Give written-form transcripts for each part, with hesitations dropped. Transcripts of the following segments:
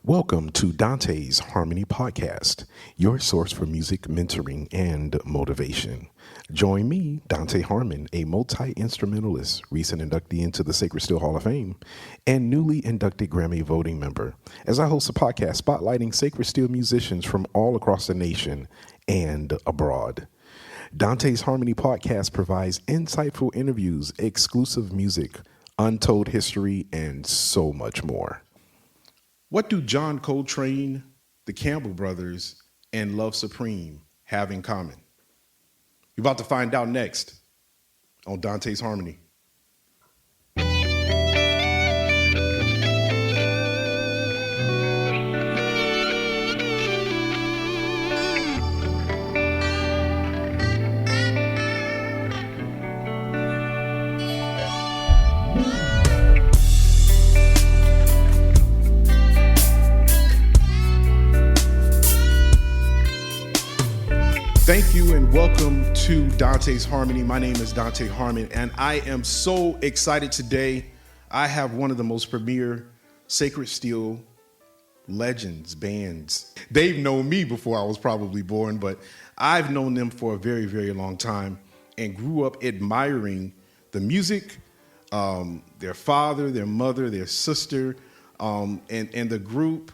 Welcome to Dante's Harmony Podcast, your source for music mentoring and motivation. Join me, Dante Harmon, a multi-instrumentalist, recent inductee into the Sacred Steel Hall of Fame, and newly inducted Grammy voting member, as I host a podcast spotlighting sacred steel musicians from all across the nation and abroad. Dante's Harmony Podcast provides insightful interviews, exclusive music, untold history, and so much more. What do John Coltrane, the Campbell Brothers, and Love Supreme have in common? You're about to find out next on Dante's Harmony. Thank you and welcome to Dante's Harmony. My name is Dante Harmon, and I am so excited today. I have one of the most premier sacred steel legends, bands. They've known me before I was probably born, but I've known them for a very, very long time and grew up admiring the music, their father, their mother, their sister, and the group,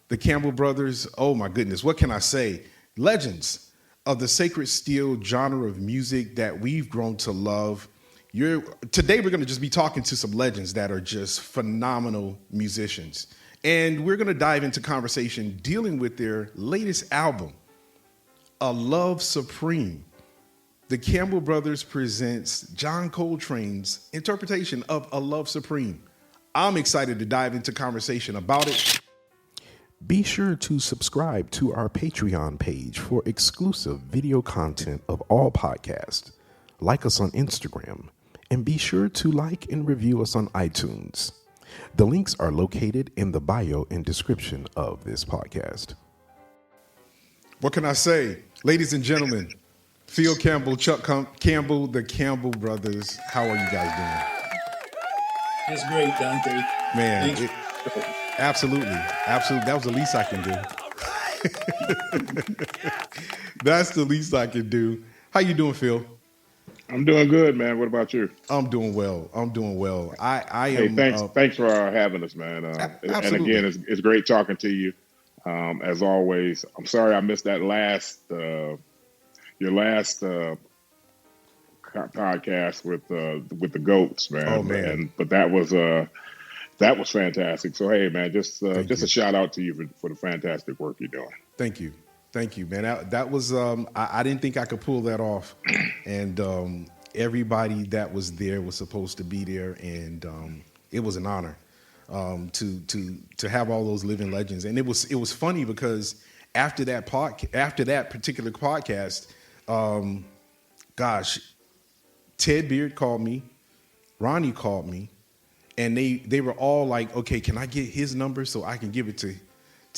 the Campbell Brothers. Oh my goodness, what can I say? Legends of the sacred steel genre of music that we've grown to love. Today we're going to just be talking to some legends that are just phenomenal musicians. And we're going to dive into conversation dealing with their latest album, A Love Supreme. The Campbell Brothers presents John Coltrane's interpretation of A Love Supreme. I'm excited to dive into conversation about it. Be sure to subscribe to our Patreon page for exclusive video content of all podcasts. Like us on Instagram, and be sure to like and review us on iTunes. The links are located in the bio and description of this podcast. What can I say? Ladies and gentlemen, Phil Campbell, Chuck Campbell, the Campbell Brothers. How are you guys doing? It's great, Dante. Man, absolutely. That was the least I can do. That's the least I can do. How you doing, Phil? I'm doing good, man. What about you? I'm doing well. I am. Hey, thanks for having us, man. And again, it's great talking to you. As always, I'm sorry I missed that your last podcast with the goats, man. Oh man! But that was fantastic. So hey, man, just a shout out to you for the fantastic work you're doing. Thank you, man. That was I didn't think I could pull that off, and everybody that was there was supposed to be there, and it was an honor to have all those living legends. And it was funny because after that particular podcast, Ted Beard called me, Ronnie called me. And they were all like, okay, can I get his number so I can give it to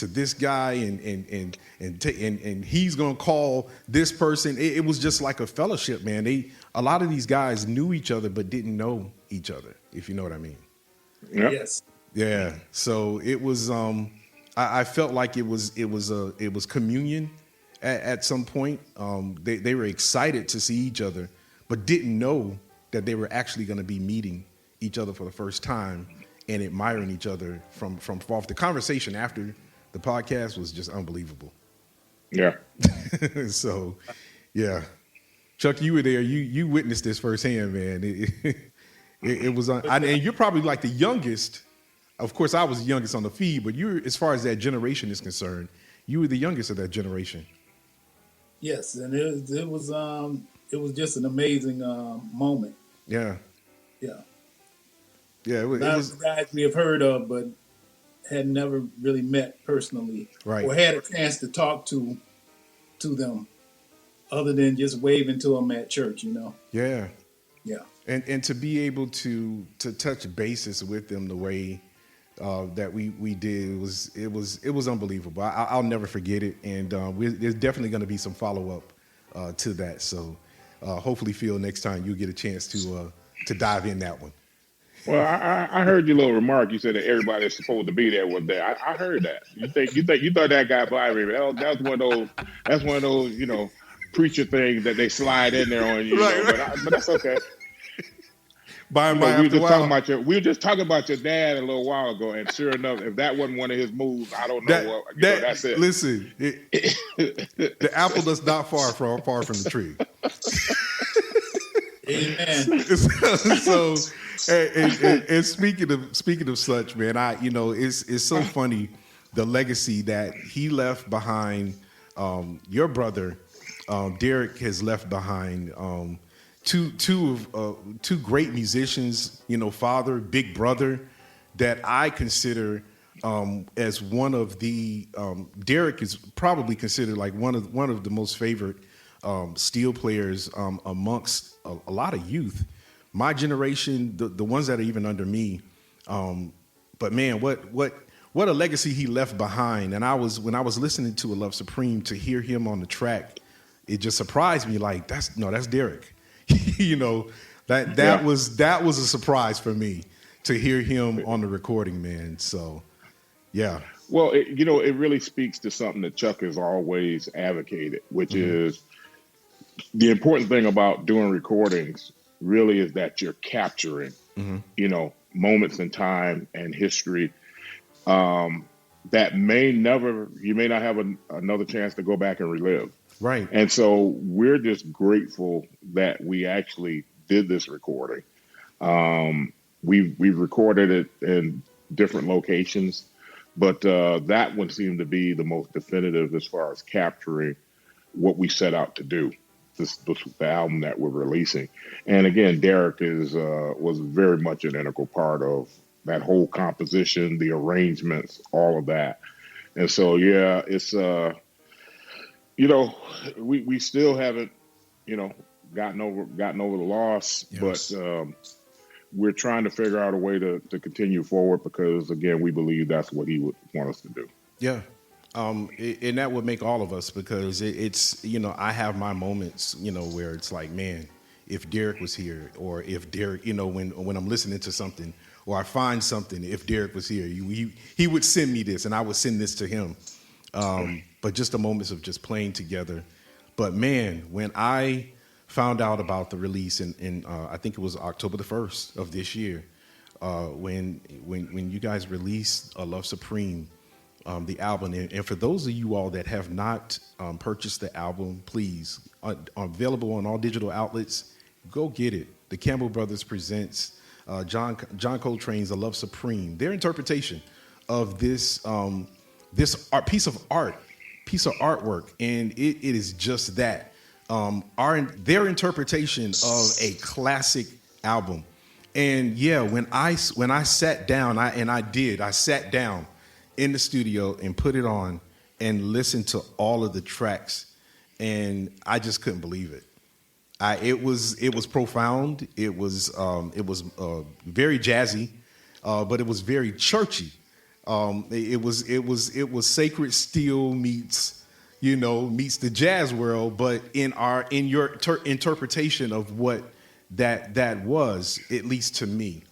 this guy and he's gonna call this person. It was just like a fellowship, man. A lot of these guys knew each other but didn't know each other, if you know what I mean. Yep. Yes. Yeah. So it was. I felt like it was communion at some point. They were excited to see each other, but didn't know that they were actually going to be meeting each other for the first time and admiring each other from off. The conversation after the podcast was just unbelievable. Yeah. So, yeah. Chuck, you were there. You witnessed this firsthand, man. It was, and you're probably like the youngest. Of course, I was the youngest on the feed, but you're, as far as that generation is concerned, you were the youngest of that generation. Yes, and it was just an amazing moment. Yeah. Yeah. Yeah, it was guys we have heard of, but had never really met personally, right, or had a chance to talk to them, other than just waving to them at church, you know. Yeah, yeah, and to be able to touch bases with them the way that we did it was unbelievable. I'll never forget it, and there's definitely going to be some follow up to that. So hopefully, Phil, next time you get a chance to dive in that one. Well, I heard your little remark. You said that everybody that's supposed to be there was there. I heard that. You thought that guy by me. That was one of those. That's one of those preacher things that they slide in there on you. Right, right. But that's okay. By and by, We were after a just talking while, about your dad a little while ago, and sure enough, if that wasn't one of his moves, I don't know what. That's it. Listen, the apple does not far from the tree. Amen. So, and speaking of such, man, it's so funny the legacy that he left behind. Your brother, Darick, has left behind. Two great musicians, father, big brother, that I consider as one of the Darick is probably considered like one of the most favorite steel players amongst a lot of youth, my generation, the ones that are even under me. But man, what a legacy he left behind. And when I was listening to A Love Supreme, to hear him on the track, it just surprised me. Like that's Darick. That was a surprise for me to hear him on the recording, man. So, yeah. Well, it really speaks to something that Chuck has always advocated, which is the important thing about doing recordings really is that you're capturing, moments in time and history that you may not have another chance to go back and relive. Right. And so we're just grateful that we actually did this recording. We've recorded it in different locations, but that one seemed to be the most definitive as far as capturing what we set out to do. The album that we're releasing. And again, Darick was very much an integral part of that whole composition, the arrangements, all of that. And so, yeah, it's, we still haven't, gotten over the loss, yes. But we're trying to figure out a way to continue forward because, again, we believe that's what he would want us to do. Yeah. And that would make all of us, because it's, I have my moments, where it's like, man, if Darick was here, or if Darick, when I'm listening to something or I find something, if Darick was here, he would send me this and I would send this to him. But just the moments of just playing together. But man, when I found out about the release in I think it was October the 1st of this year, when you guys released A Love Supreme, the album, and for those of you all that have not purchased the album, please, available on all digital outlets, go get it. The Campbell Brothers presents John Coltrane's A Love Supreme, their interpretation of this piece of artwork, and it is just that, their interpretation of a classic album. And yeah, when I sat down, I sat down in the studio and put it on and listened to all of the tracks, and I just couldn't believe it. It was profound. It was very jazzy, but it was very churchy. It was sacred steel meets the jazz world, but in your interpretation of what that was, at least to me,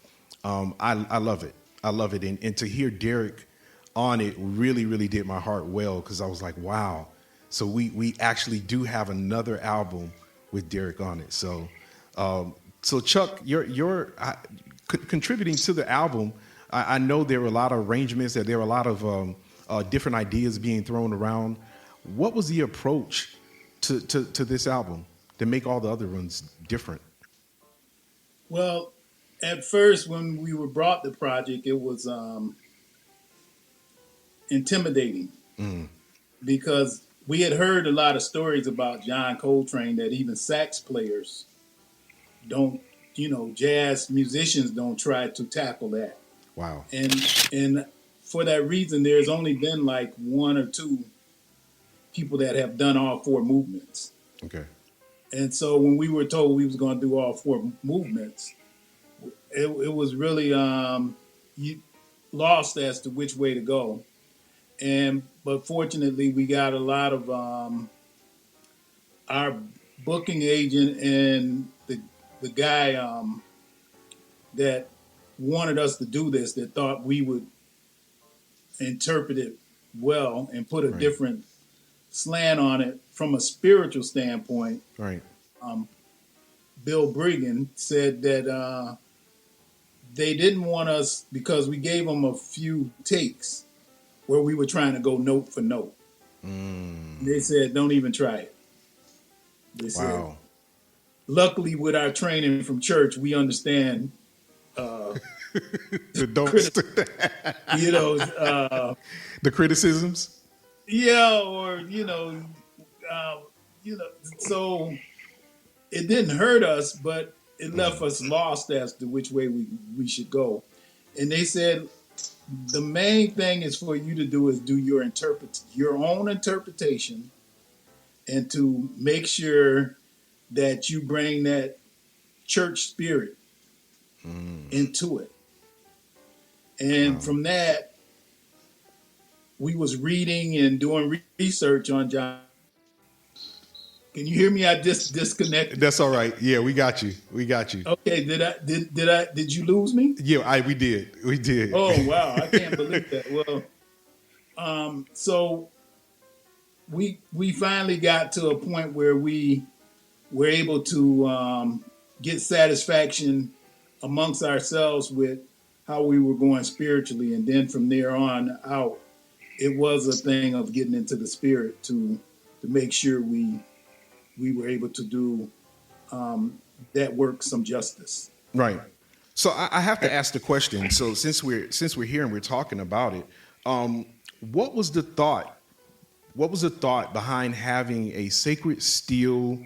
I love it. I love it, and to hear Darick on it really, really did my heart well, because I was like, wow. So we actually do have another album with Darick on it. So Chuck, you're contributing to the album. I know there were a lot of arrangements, that there were a lot of different ideas being thrown around. What was the approach to this album to make all the other ones different? Well, at first, when we were brought the project, it was intimidating because we had heard a lot of stories about John Coltrane that even sax players don't, jazz musicians don't try to tackle that. Wow. And for that reason, there's only been like one or two people that have done all four movements. Okay. And so when we were told we was going to do all four movements, it was really lost as to which way to go. But fortunately, we got a lot of our booking agent and the guy that wanted us to do this, that thought we would interpret it well and put a different slant on it from a spiritual standpoint. Right. Bill Brigham said that they didn't want us, because we gave them a few takes where we were trying to go note for note. They said, don't even try it. They said, luckily with our training from church, we understand the criticisms. Yeah, or so it didn't hurt us, but it left us lost as to which way we should go. And they said the main thing is for you to do is do your own interpretation, and to make sure that you bring that church spirit into it. And from that, we was reading and doing research on John. Can you hear me? I just disconnected. That's all right. Yeah, we got you. Okay. Did you lose me? Yeah, we did. Oh wow, I can't believe that. Well, so we finally got to a point where we were able to get satisfaction amongst ourselves with how we were going spiritually, and then from there on out, it was a thing of getting into the spirit to make sure we were able to do that work some justice. Right. So I have to ask the question. So since we're here and we're talking about it, what was the thought? What was the thought behind having a Sacred Steel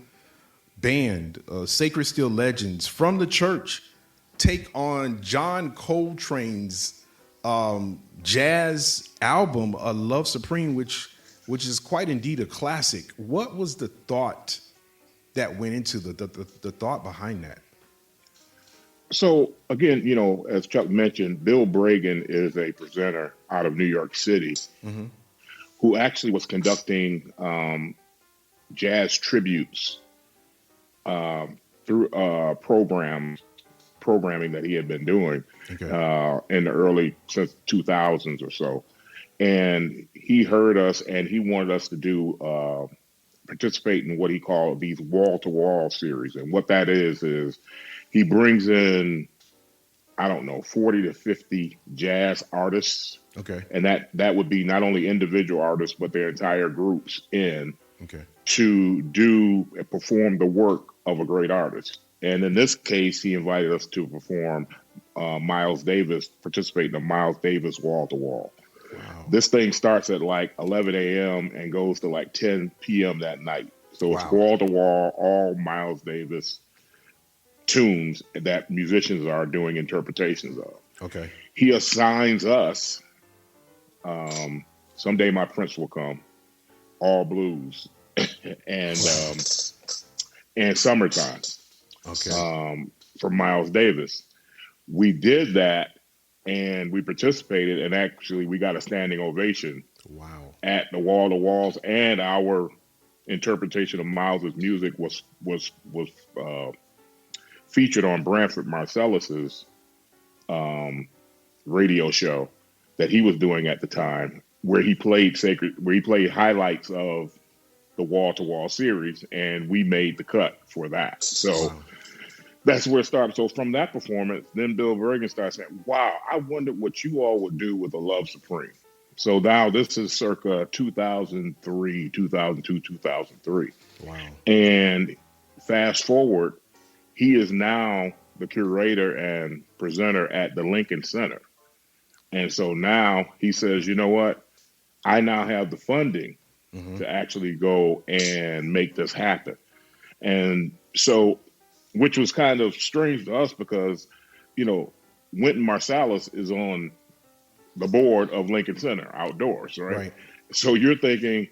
band, Sacred Steel legends from the church, take on John Coltrane's jazz album, A Love Supreme, which is quite indeed a classic? What was the thought that went into the thought behind that? So again, as Chuck mentioned, Bill Brigham is a presenter out of New York City who actually was conducting jazz tributes through programming that he had been doing in the early, since 2000s or so. And he heard us and he wanted us to do participate in what he called these wall-to-wall series. And what that is he brings in, 40 to 50 jazz artists. Okay. And that would be not only individual artists, but their entire groups to do and perform the work of a great artist. And in this case, he invited us to perform Miles Davis, participate in the Miles Davis wall-to-wall. Wow. This thing starts at like 11 a.m. and goes to like 10 p.m. that night. So it's wall-to-wall, all Miles Davis tunes that musicians are doing interpretations of. Okay. He assigns us, Someday My Prince Will Come, all blues, and Summertime. Okay. From Miles Davis. We did that and we participated, and actually we got a standing ovation. Wow. At the wall-to-walls, and our interpretation of Miles's music was featured on Branford Marcellus's radio show that he was doing at the time, where he played highlights of the wall-to-wall series, and we made the cut for that. So that's where it started. So from that performance, then Bill Brigham started saying, wow, I wondered what you all would do with A Love Supreme. So now this is circa 2003, 2002, 2003. Wow. And fast forward, he is now the curator and presenter at the Lincoln Center. And so now he says, you know what? I now have the funding to actually go and make this happen. And so, which was kind of strange to us because, Wynton Marsalis is on the board of Lincoln Center outdoors, right? So you're thinking,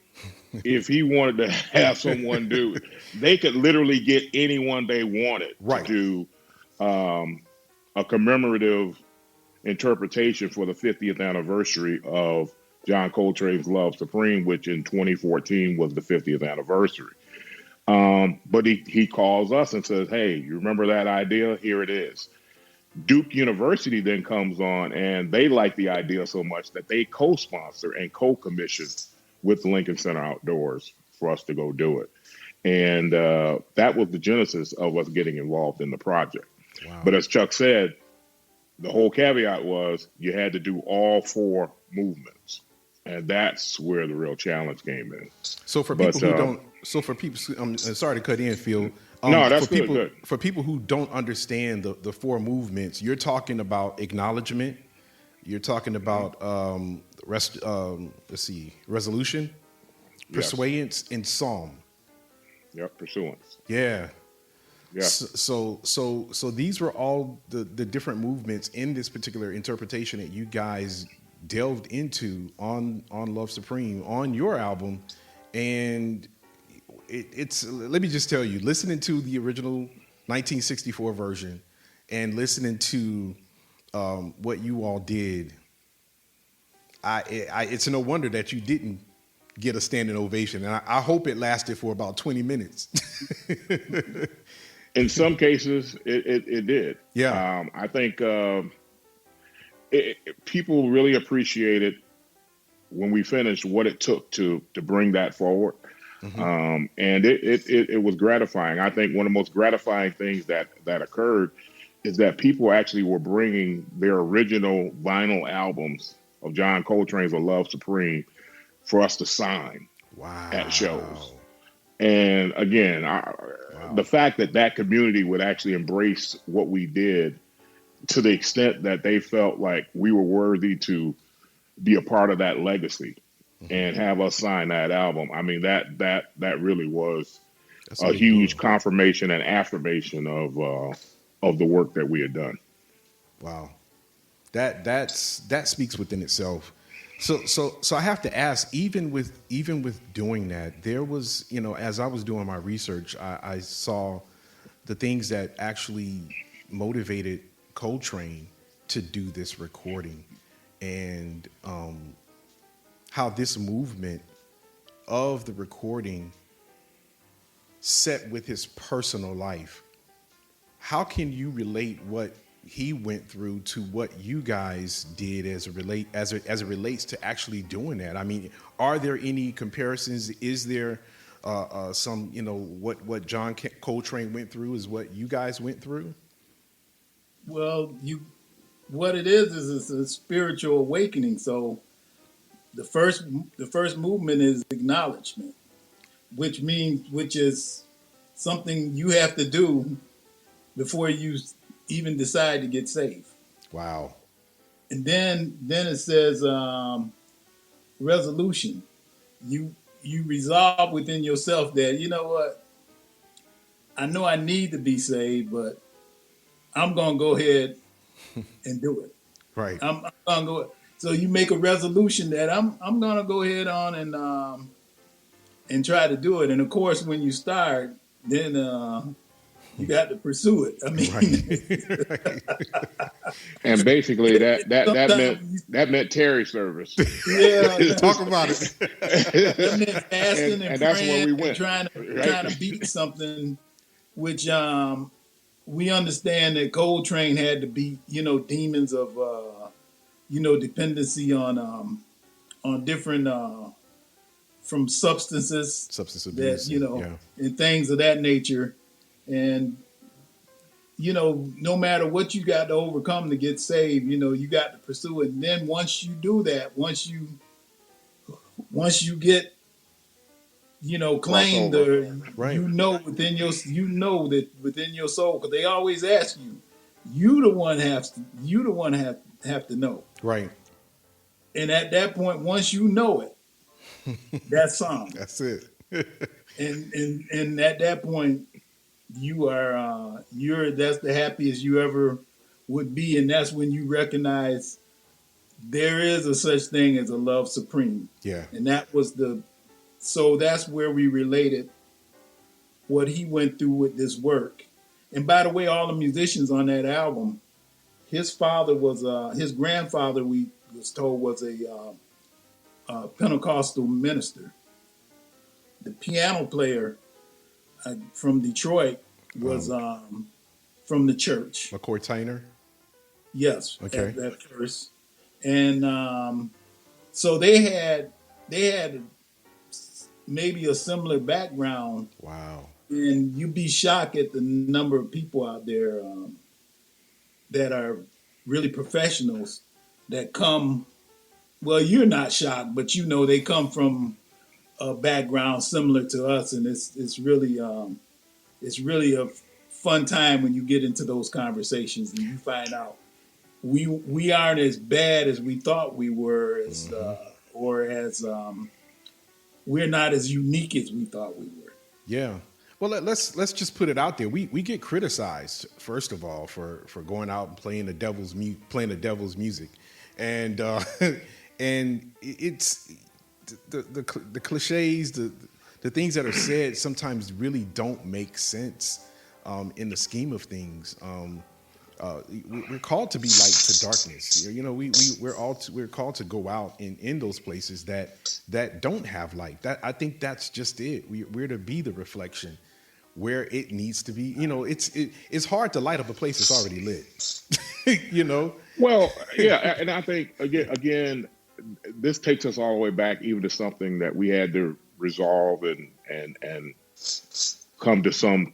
if he wanted to have someone do it, they could literally get anyone they wanted to do a commemorative interpretation for the 50th anniversary of John Coltrane's Love Supreme, which in 2014 was the 50th anniversary. But he calls us and says, hey, you remember that idea? Here it is. Duke University then comes on, and they like the idea so much that they co-sponsor and co-commission with Lincoln Center Outdoors for us to go do it. And that was the genesis of us getting involved in the project. Wow. But as Chuck said, the whole caveat was you had to do all 4 movements. And that's where the real challenge came in. So for people who don't, I'm sorry to cut in, Phil. No, that's for people, good. For people who don't understand the 4 movements, you're talking about acknowledgement. You're talking about resolution, pursuance, and psalm. Yep, pursuance. Yeah. Yeah. So these were all the different movements in this particular interpretation that you guys delved into on Love Supreme on your album, and it's let me just tell you, listening to the original 1964 version and listening to what you all did, it's no wonder that you didn't get a standing ovation, and I hope it lasted for about 20 minutes. In some cases, it did. Yeah. I think people really appreciated when we finished what it took to bring that forward. Mm-hmm. And it was gratifying. I think one of the most gratifying things that occurred is that people actually were bringing their original vinyl albums of John Coltrane's "A Love Supreme" for us to sign at shows. And again, the fact that community would actually embrace what we did to the extent that they felt like we were worthy to be a part of that legacy and have us sign that album. I mean, that really was a huge confirmation and affirmation of the work that we had done. Wow. That speaks within itself. So I have to ask, even with doing that, there was, as I was doing my research, I saw the things that actually motivated Coltrane to do this recording, and how this movement of the recording set with his personal life. How can you relate what he went through to what you guys did as it relates to actually doing that? I mean, are there any comparisons? Is there some, what John Coltrane went through is what you guys went through? Well, what it is it's a spiritual awakening. So the first movement is acknowledgement, which is something you have to do before you even decide to get saved. Wow. And then it says resolution. You resolve within yourself that, you know what, I know I need to be saved, but I'm gonna go ahead and do it. Right. I'm gonna go. So you make a resolution that I'm gonna go ahead on and try to do it. And of course, when you start, then you got to pursue it. I mean, right. And basically that meant Terry service. Yeah, talk about it. That meant fasting and that's praying where we went. trying to beat something, which we understand that Coltrane had to beat, demons of dependency on different from substance abuse, that and things of that nature. And, no matter what you got to overcome to get saved, you got to pursue it. And then once you do that, once you get, claimed, right. within your soul, because they always ask you, you the one have to know. Right. And at that point, once you know it, that's song. That's it. and at that point, you are that's the happiest you ever would be, and that's when you recognize there is a such thing as a love supreme. Yeah. And so that's where we related what he went through with this work. And by the way, all the musicians on that album, his father was his grandfather, we was told, was a Pentecostal minister. The piano player from Detroit was from the church. McCoy Tyner? Yes, Okay. at first, and so they had maybe a similar background, Wow. and you'd be shocked at the number of people out there that are really professionals that come. Well, you're not shocked, but you know they come from a background similar to us, and it's really a fun time when you get into those conversations and you find out we aren't as bad as we thought we were, as or as we're not as unique as we thought we were. Yeah. Well, let's just put it out there. We get criticized first of all for going out and playing the devil's music, and and it's the cliches, the things that are said sometimes really don't make sense in the scheme of things. We're called to be light to darkness. You know, we're called to go out in those places that don't have light. That I think that's just it. We're to be the reflection where it needs to be. You know, it's hard to light up a place that's already lit. You know. Well, yeah, and I think again, this takes us all the way back even to something that we had to resolve and come to some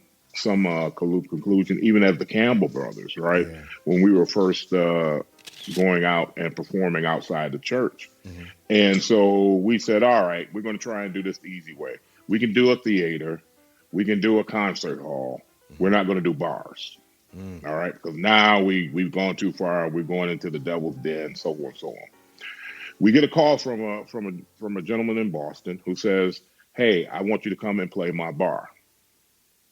conclusion, even as the Campbell brothers, right? Yeah. When we were first going out and performing outside the church. Mm-hmm. And so we said, all right, we're going to try and do this the easy way. We can do a theater. We can do a concert hall. Mm-hmm. We're not going to do bars. Mm. All right. Because now we've gone too far. We're going into the devil's den, so on and so on. We get a call from a gentleman in Boston who says, hey, I want you to come and play my bar.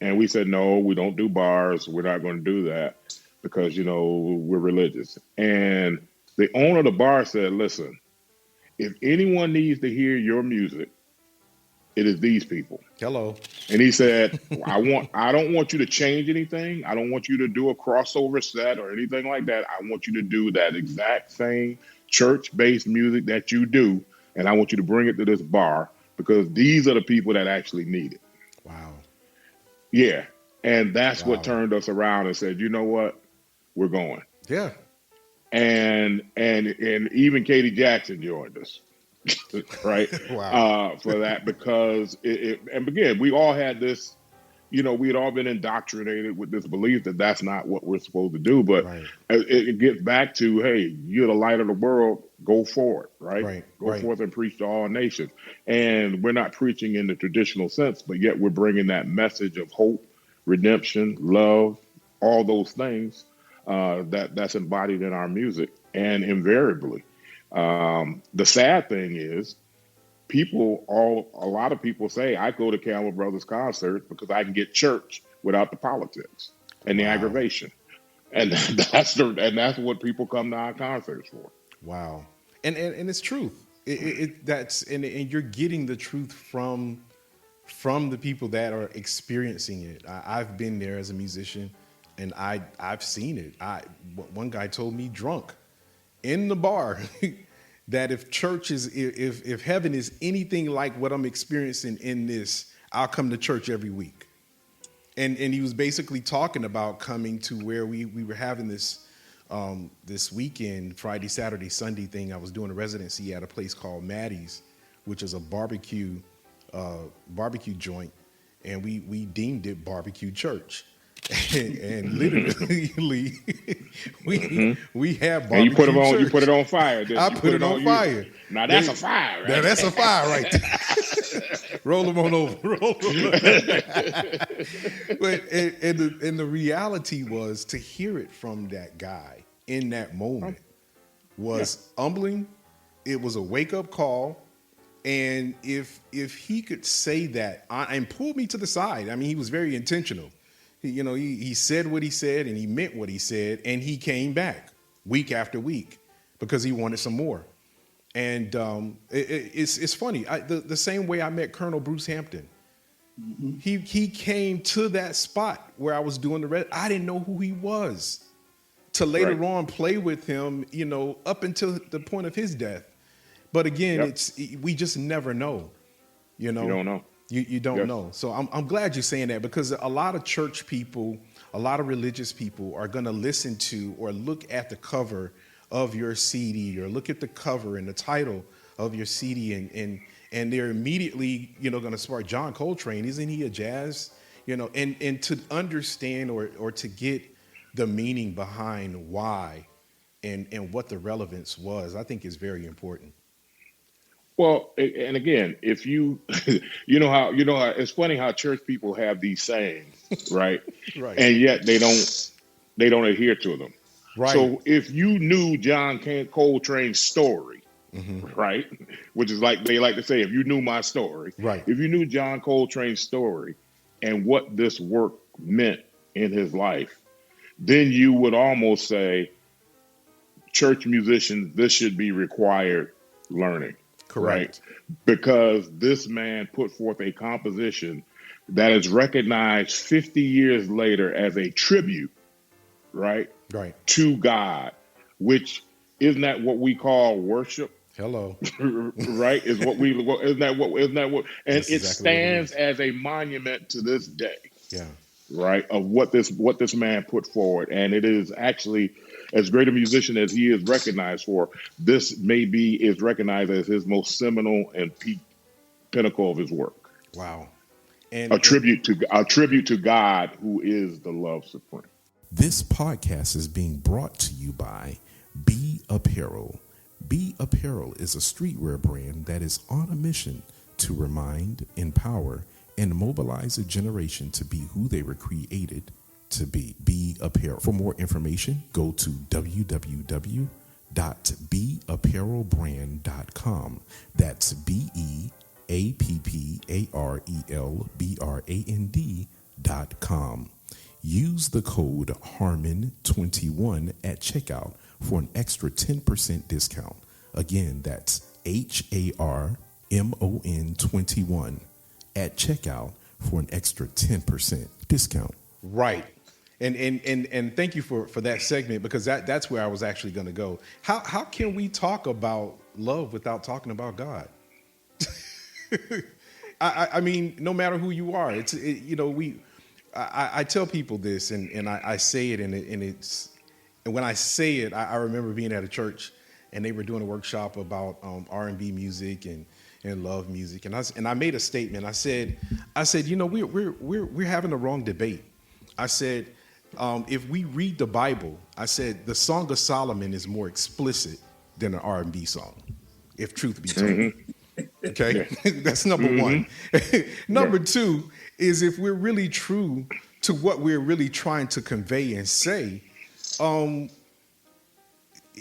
And we said, no, we don't do bars. We're not going to do that because, you know, we're religious. And the owner of the bar said, listen, if anyone needs to hear your music, it is these people. Hello. And he said, I don't want you to change anything. I don't want you to do a crossover set or anything like that. I want you to do that exact same church-based music that you do. And I want you to bring it to this bar because these are the people that actually need it. Wow. Yeah. And that's Wow. what turned us around and said, you know what? We're going. Yeah. And even Katie Jackson joined us, right? Wow. For that, because and again, we all had this, you know, we had all been indoctrinated with this belief that that's not what we're supposed to do. But Right. it gets back to, hey, you're the light of the world. Go for it, right? Right. Go Right. forth and preach to all nations. And we're not preaching in the traditional sense, but yet we're bringing that message of hope, redemption, love, all those things that's embodied in our music. And invariably, the sad thing is, a lot of people say, I go to Campbell Brothers concerts because I can get church without the politics and the Wow. aggravation. And that's what people come to our concerts for. Wow. And it's truth. And you're getting the truth from the people that are experiencing it. I've been there as a musician, and I've seen it. One guy told me drunk in the bar that if heaven is anything like what I'm experiencing in this, I'll come to church every week. And he was basically talking about coming to where we were having this weekend, Friday, Saturday, Sunday thing. I was doing a residency at a place called Maddie's, which is a barbecue joint, and we deemed it barbecue church. And literally, we have barbecue. And you put it on. church. You put it on fire. I put it on fire. Now that's a fire. Right? Now that's a fire right there. Roll them on over. Roll them. But and the reality was to hear it from that guy in that moment was humbling. It was a wake up call. And if he could say that and pull me to the side, I mean, he was very intentional. He said what he said and he meant what he said, and he came back week after week because he wanted some more. And it's funny. The same way I met Colonel Bruce Hampton. Mm-hmm. He came to that spot where I was doing I didn't know who he was to later on play with him, up until the point of his death. But again, we just never know. You don't know. You don't know. So I'm glad you're saying that, because a lot of church people, a lot of religious people are going to listen to or look at the cover of your CD or look at the cover and the title of your CD and they're immediately, going to spark John Coltrane. Isn't he a jazz? And to understand or to get the meaning behind why and what the relevance was, I think is very important. Well, and again, if you, you know how it's funny how church people have these sayings, right? Right. And yet they don't adhere to them. Right. So if you knew John Coltrane's story, right, which is like they like to say, if you knew my story, Right. if you knew John Coltrane's story and what this work meant in his life, then you would almost say, church musicians, this should be required learning. Correct. Right? Because this man put forth a composition that is recognized 50 years later as a tribute, right? Right. To God, which isn't that what we call worship? Hello. Right? Isn't that what and That's it exactly stands what it as a monument to this day. Yeah. Right? Of what this man put forward. And it is actually, as great a musician as he is recognized for, this is recognized as his most seminal and peak pinnacle of his work. Wow. And a tribute to God, who is the love supreme. This podcast is being brought to you by B Apparel. B Apparel is a streetwear brand that is on a mission to remind, empower, and mobilize a generation to be who they were created to be. Be Apparel. For more information, go to www.beapparelbrand.com. That's BEAPPARELBRAND.com. Use the code HARMON21 at checkout for an extra 10% discount. Again, that's HARMON21 at checkout for an extra 10% discount. Right. And thank you for that segment, because that's where I was actually going to go. How can we talk about love without talking about God? I mean, no matter who you are, I tell people this, and I say it, and when I say it, I remember being at a church and they were doing a workshop about R&B music and love music, and I made a statement. I said, we're having the wrong debate. I said, if we read the Bible, I said the Song of Solomon is more explicit than an R&B song, if truth be told. Okay, that's number one. Number two is, if we're really true to what we're really trying to convey and say,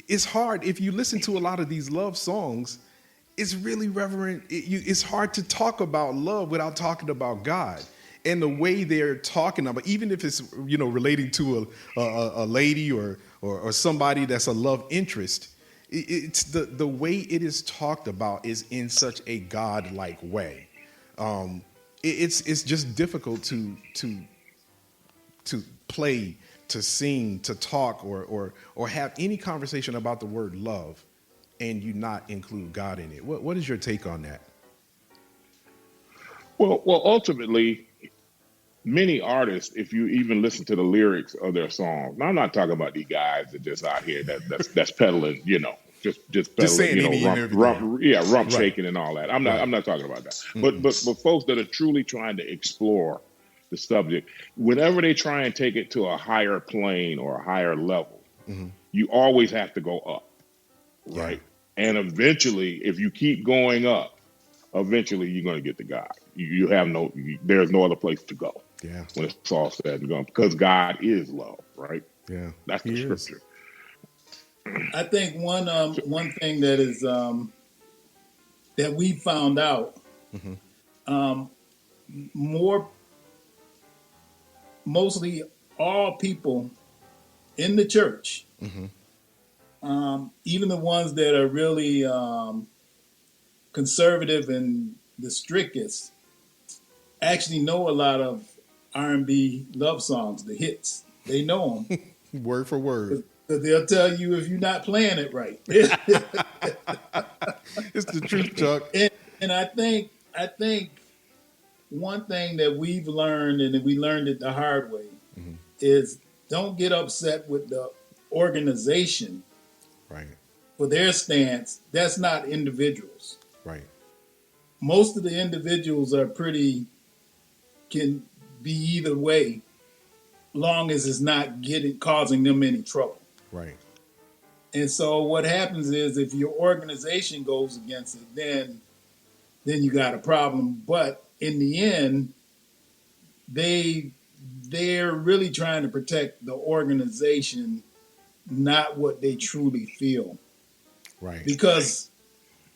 it's hard. If you listen to a lot of these love songs, it's really reverent. It's hard to talk about love without talking about God. And the way they're talking about, even if it's relating to a lady or somebody that's a love interest, it's the way it is talked about is in such a God-like way. It's just difficult to play, to sing, to talk, or have any conversation about the word love and you not include God in it. What is your take on that? Well, ultimately, many artists, if you even listen to the lyrics of their songs, now I'm not talking about these guys that just out here that's peddling, just peddling, rump shaking and all that. I'm not talking about that. Mm-hmm. But folks that are truly trying to explore the subject, whenever they try and take it to a higher plane or a higher level, you always have to go up, right? And eventually, if you keep going up, eventually you're going to get to God. There's no other place to go. Yeah. When it's all said and done, because God is love, right? Yeah. That's the scripture. I think one thing that is that we found out mostly all people in the church, even the ones that are really conservative and the strictest, actually know a lot of R&B love songs, the hits. They know them word for word. Because they'll tell you if you're not playing it right. It's the truth, Chuck. And I think one thing that we've learned, and we learned it the hard way, is don't get upset with the organization Right. for their stance. That's not individuals. Right. Most of the individuals can be either way, long as it's not causing them any trouble. Right. And so what happens is if your organization goes against it, then you got a problem. But in the end, they're really trying to protect the organization, not what they truly feel. Right. Because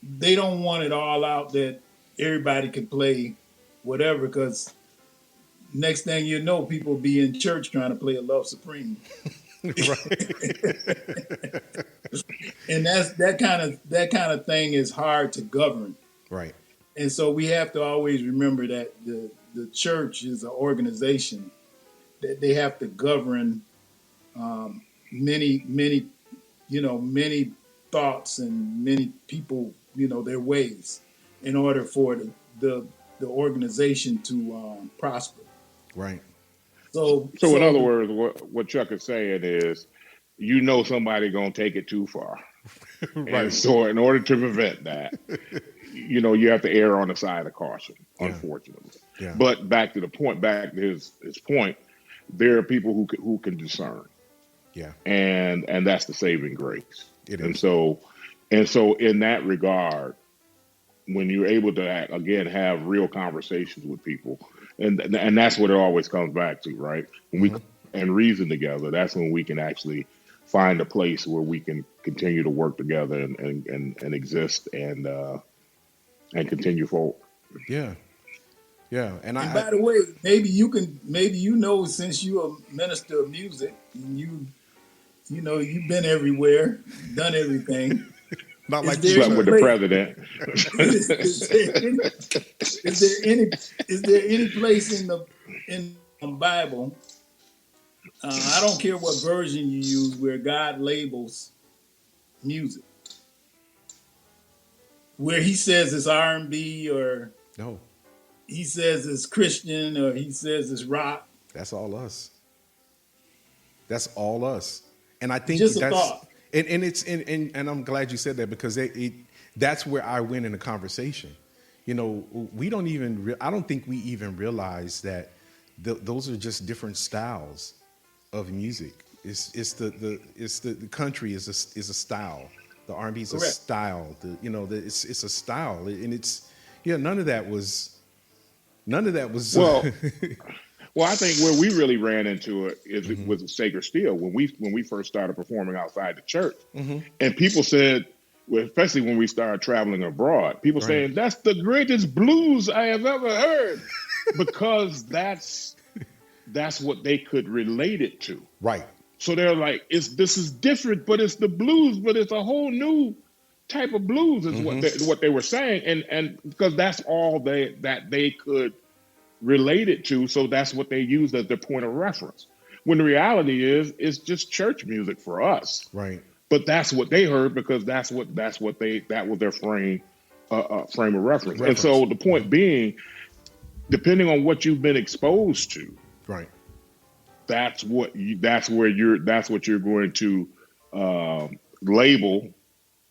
they don't want it all out that everybody can play whatever, because next thing you know, people be in church trying to play a Love Supreme. Right. And that kind of thing is hard to govern. Right. And so we have to always remember that the church is an organization that they have to govern many thoughts and many people, their ways in order for the organization to prosper. Right. So in other words, what Chuck is saying is, somebody gonna take it too far. Right. And so in order to prevent that, you have to err on the side of caution, unfortunately. Yeah. But back to his point, there are people who can discern. Yeah. And that's the saving grace. It is. And so in that regard, when you're able to again have real conversations with people, and that's what it always comes back to, right? When we and reason together, that's when we can actually find a place where we can continue to work together and exist and continue forward. Yeah. Yeah. And by the way, maybe since you're a minister of music and you've been everywhere, done everything. Not like slept with the president. Is there any place in the Bible? I don't care what version you use, where God labels music, where He says it's R&B, or no, He says it's Christian, or He says it's rock. That's all us. That's all us. And I think just a that's thought. And I'm glad you said that, because that's where I win in the conversation. We don't even. I don't think we even realize that those are just different styles of music. It's the country is a style. The R&B is a style. It's a style, and it's none of that was. Well, I think where we really ran into it was Sacred Steel when we first started performing outside the church, and people said, well, especially when we started traveling abroad, people saying that's the greatest blues I have ever heard, because that's what they could relate it to. Right. So they're like, this is different, but it's the blues, but it's a whole new type of blues is what they were saying, and because that's all they could relate it to, so that's what they used as their point of reference. When the reality is, it's just church music for us. Right. But that's what they heard, because that was their frame of reference. And so the point being, depending on what you've been exposed to, right, that's what you're going to label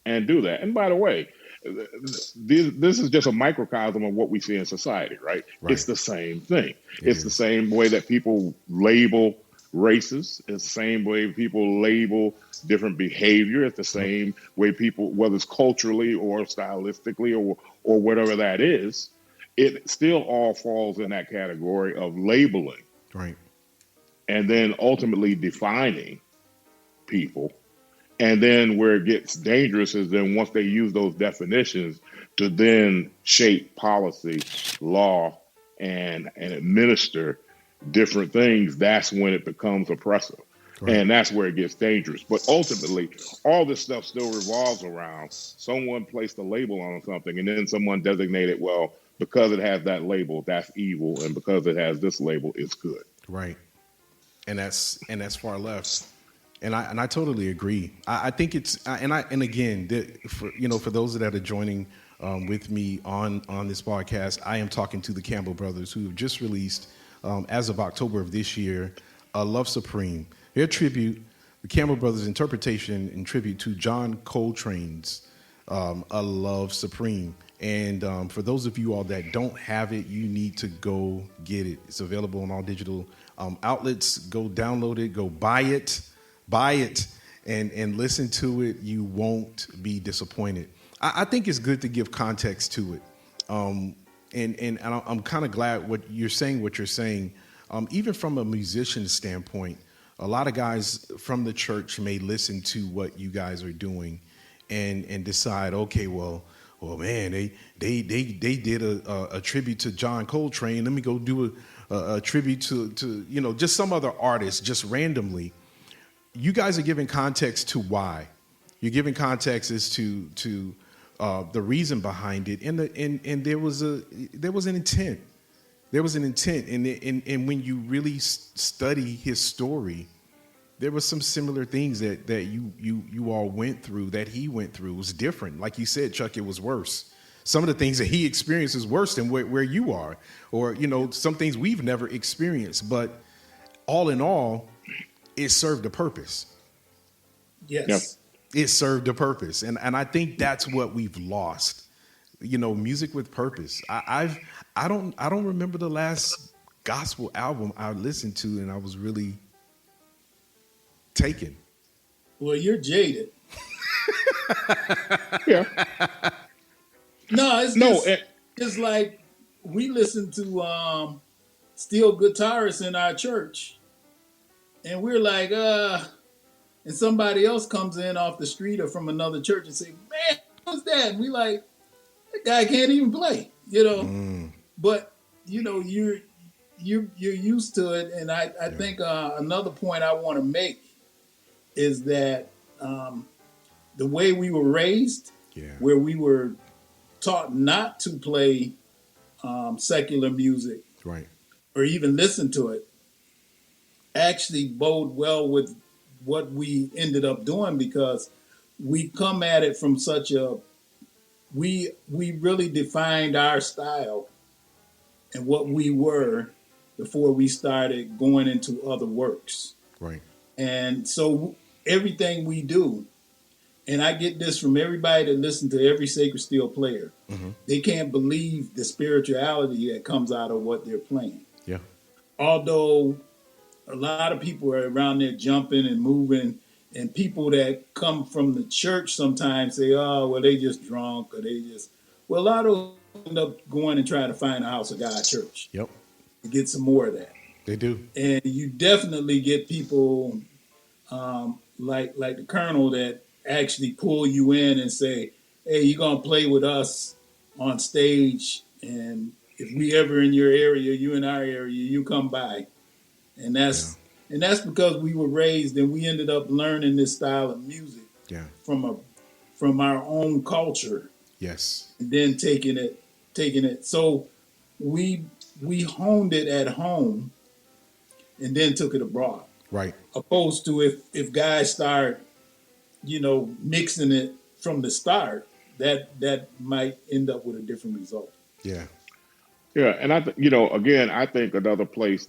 and do that. And by the way, this is just a microcosm of what we see in society, right? It's the same thing. It's the same way that people label races. It's the same way people label different behavior. It's the same way people, whether it's culturally or stylistically or whatever that is, it still all falls in that category of labeling. Right. And then ultimately defining people. And then where it gets dangerous is then once they use those definitions to then shape policy, law, and administer different things, that's when it becomes oppressive. Right. And that's where it gets dangerous. But ultimately, all this stuff still revolves around someone placed a label on something, and then someone designated, well, because it has that label, that's evil, and because it has this label, it's good. Right. And that's far left. And I totally agree. I think it's for those that are joining with me on this podcast, I am talking to the Campbell Brothers, who have just released as of October of this year A Love Supreme. Their tribute, the Campbell Brothers interpretation in tribute to John Coltrane's A Love Supreme. And for those of you all that don't have it, you need to go get it. It's available on all digital outlets. Go download it, go buy it, and listen to it. You won't be disappointed. I think it's good to give context to it. And I'm kind of glad what you're saying. Even from a musician standpoint, a lot of guys from the church may listen to what you guys are doing and decide, okay, well, man, they did a tribute to John Coltrane. Let me go do a tribute to just some other artist, just randomly. You guys are giving context to why. You're giving context as to the reason behind it, and there was an intent. There was an intent, and when you really study his story, there were some similar things that you all went through, that he went through. It was different. Like you said, Chuck, it was worse. Some of the things that he experienced is worse than where you are, or some things we've never experienced. But all in all, it served a purpose. Yes. Yep. It served a purpose, and I think that's what we've lost. Music with purpose. I don't remember the last gospel album I listened to and I was really taken. Well, you're jaded. Yeah. No, it's like we listen to steel guitarists in our church, and we're like, and somebody else comes in off the street or from another church and say, "Man, what's that?" And we like, that guy can't even play, But you're used to it, and I think another point I want to make is that the way we were raised, where we were taught not to play secular music, Right, or even listen to it, actually bode well with what we ended up doing, because we come at it from such a we really defined our style and what we were before we started going into other works. right, And so everything we do, and I get this from everybody that listens to every Sacred Steel player, they can't believe the spirituality that comes out of what they're playing. yeah, Although a lot of people are around there jumping and moving, and people that come from the church sometimes say, "Oh, well, they just drunk," or they just... Well, a lot of them end up going and trying to find a House of God church. yep, To get some more of that. they do. And you definitely get people like the Colonel that actually pull you in and say, "Hey, you're going to play with us on stage, and if we ever in your area, you in our area, you come by." And that's because we were raised and we ended up learning this style of music from our own culture. Yes. And then taking it. So we honed it at home and then took it abroad. Right. Opposed to if guys start, mixing it from the start, that might end up with a different result. Yeah. Yeah. And again, I think another place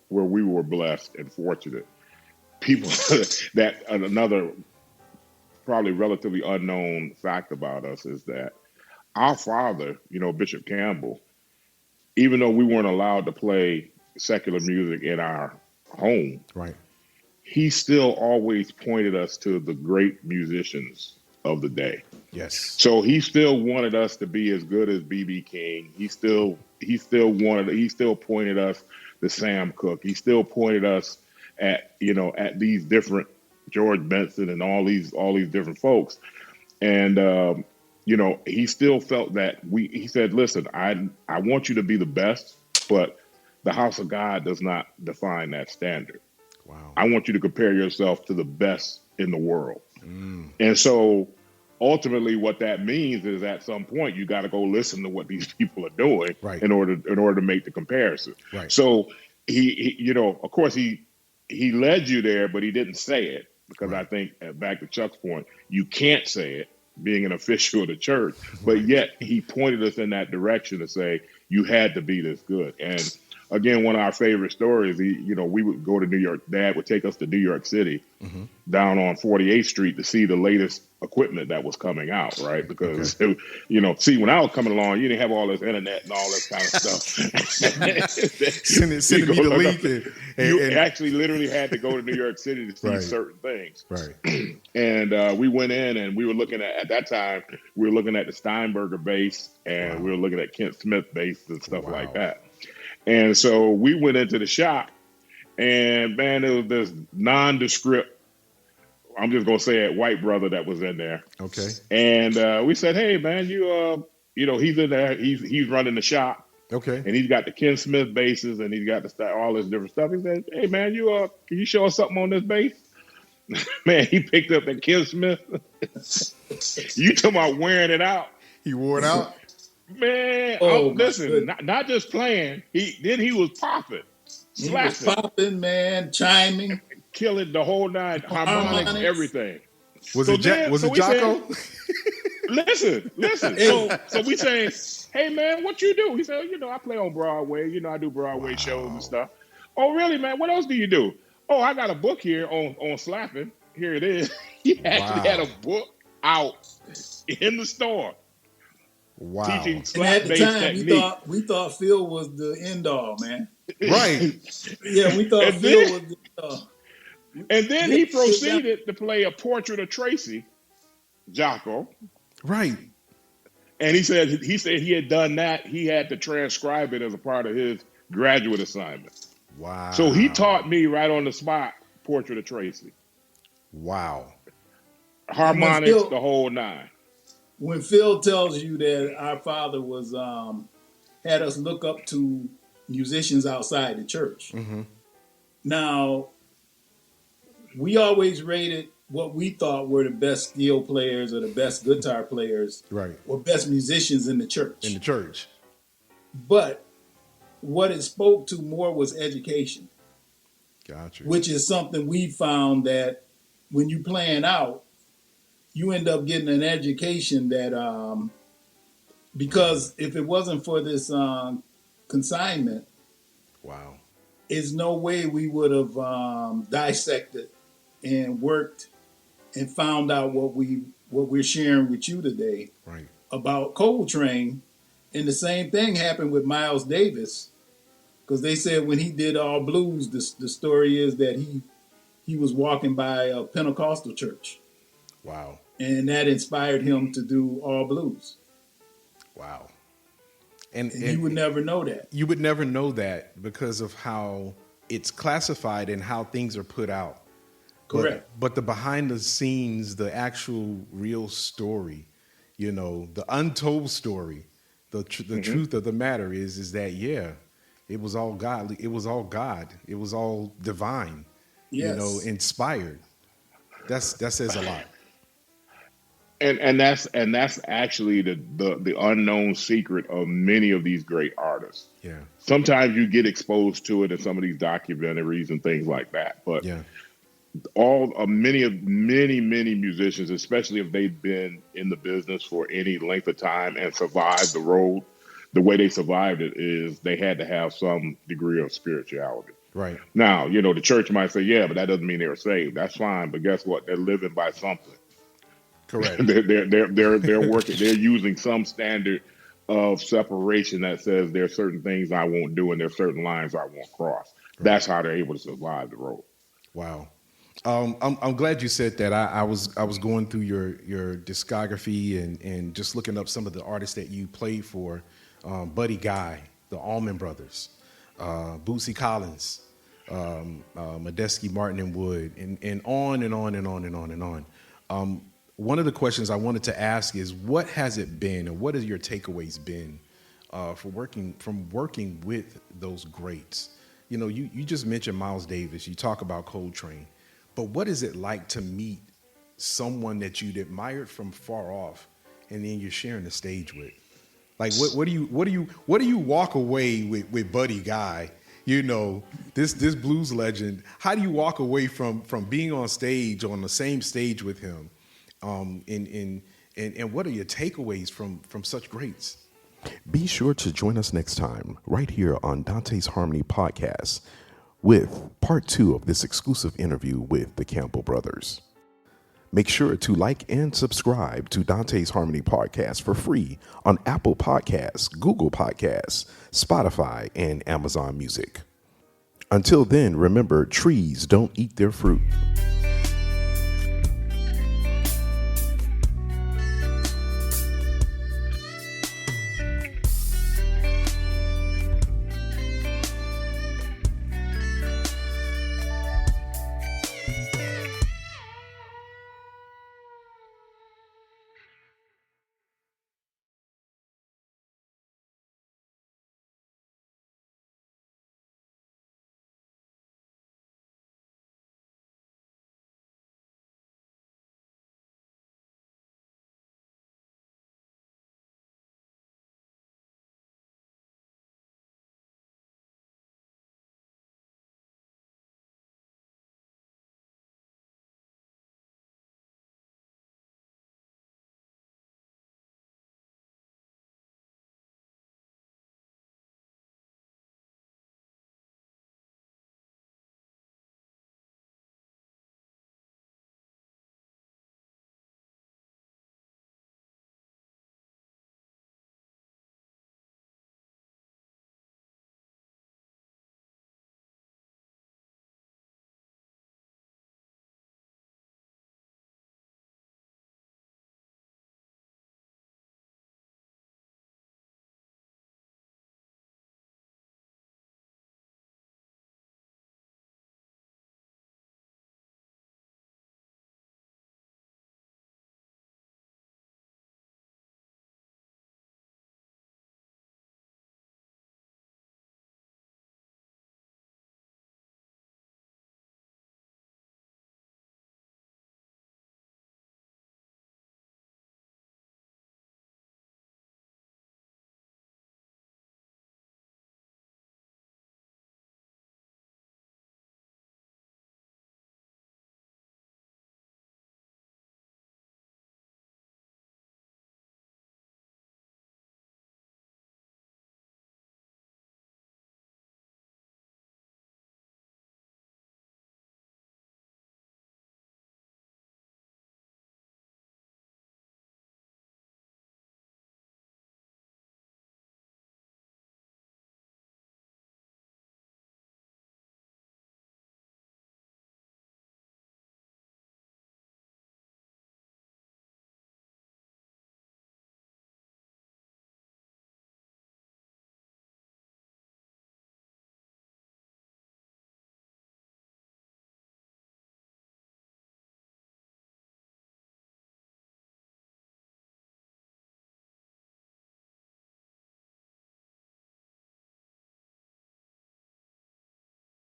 where we were blessed and fortunate, people that another probably relatively unknown fact about us is that our father, Bishop Campbell, even though we weren't allowed to play secular music in our home, Right, he still always pointed us to the great musicians of the day. yes. So he still wanted us to be as good as B.B. King. He still pointed us to Sam Cooke. He still pointed us at these different George Benson and all these different folks. And he still felt that he said, "Listen, I want you to be the best, but the house of God does not define that standard. Wow. I want you to compare yourself to the best in the world." And so ultimately what that means is at some point you got to go listen to what these people are doing, Right, in order to make the comparison. Right. So he of course he led you there, but he didn't say it, because Right. I think, back to Chuck's point, you can't say it being an official of the church, but yet he pointed us in that direction to say you had to be this good. And again, one of our favorite stories, we would go to New York. Dad would take us to New York City, down on 48th Street to see the latest equipment that was coming out, right? Because, see, when I was coming along, you didn't have all this internet and all this kind of stuff. Sending me the link. You actually literally had to go to New York City to see certain things. Right. And we went in and we were looking at that time, we were looking at the Steinberger bass and we were looking at Kent Smith bass and stuff like that. And so we went into the shop and, man, there was this nondescript, I'm just going to say it, white brother that was in there. Okay. And we said, hey, man, he's in there. He's running the shop. Okay. And he's got the Ken Smith basses and he's got all this different stuff. He said, hey, man, can you show us something on this bass? Man, he picked up that Ken Smith. You talking about wearing it out. He wore it out? Man, listen, not just playing. He was popping, slapping. He was popping, man, chiming. Killing the whole nine, harmonics, everything. Was it Jocko? Listen. So we say, hey, man, what you do? He said, I play on Broadway. I do Broadway shows and stuff. Oh, really, man? What else do you do? Oh, I got a book here on slapping. Here it is. He actually had a book out in the store. Wow. Teaching and at the time, technique. we thought Phil was the end all, man. Right. Yeah, we thought Phil was the end all. And then he proceeded to play a portrait of Tracy, Jocko. Right. And he said he had done that. He had to transcribe it as a part of his graduate assignment. Wow. So he taught me right on the spot, portrait of Tracy. Wow. Harmonics, the whole nine. When Phil tells you that our father was had us look up to musicians outside the church. Now, we always rated what we thought were the best steel players or the best guitar players, or best musicians in the church. But what it spoke to more was education. Gotcha. Which is something we found that when you playing out, you end up getting an education that, because if it wasn't for this consignment, there's no way we would have dissected and worked and found out what we're sharing with you today about Coltrane. And the same thing happened with Miles Davis, because they said when he did All Blues, the story is that he was walking by a Pentecostal church. Wow. And that inspired him to do All Blues. Wow. And you would never know that. You would never know that because of how it's classified and how things are put out. Correct. But the behind the scenes, the actual real story, the untold story, the truth of the matter is that, it was all godly. It was all God. It was all divine, inspired. That says a lot. And that's actually the unknown secret of many of these great artists. Yeah. Sometimes you get exposed to it in some of these documentaries and things like that. But many musicians, especially if they've been in the business for any length of time and survived the road, the way they survived it is they had to have some degree of spirituality. Right. Now, the church might say, but that doesn't mean they were saved. That's fine. But guess what? They're living by something. Correct. They're working. They're using some standard of separation that says there are certain things I won't do and there are certain lines I won't cross. Right. That's how they're able to survive the road. Wow. I'm glad you said that. I was going through your discography and just looking up some of the artists that you played for. Buddy Guy, the Allman Brothers, Bootsy Collins, Medeski, Martin and Wood, and on and on and on and on and on. One of the questions I wanted to ask is, what has it been, and what have your takeaways been from working with those greats? You just mentioned Miles Davis. You talk about Coltrane, but what is it like to meet someone that you'd admired from far off, and then you're sharing the stage with? Like, what do you walk away with Buddy Guy? This blues legend. How do you walk away from being on the same stage with him? And what are your takeaways from such greats? Be sure to join us next time right here on Dante's Harmony podcast with part 2 of this exclusive interview with the Campbell brothers. Make sure to like and subscribe to Dante's Harmony podcast for free on Apple Podcasts, Google Podcasts, Spotify, and Amazon Music. Until then, remember, trees don't eat their fruit.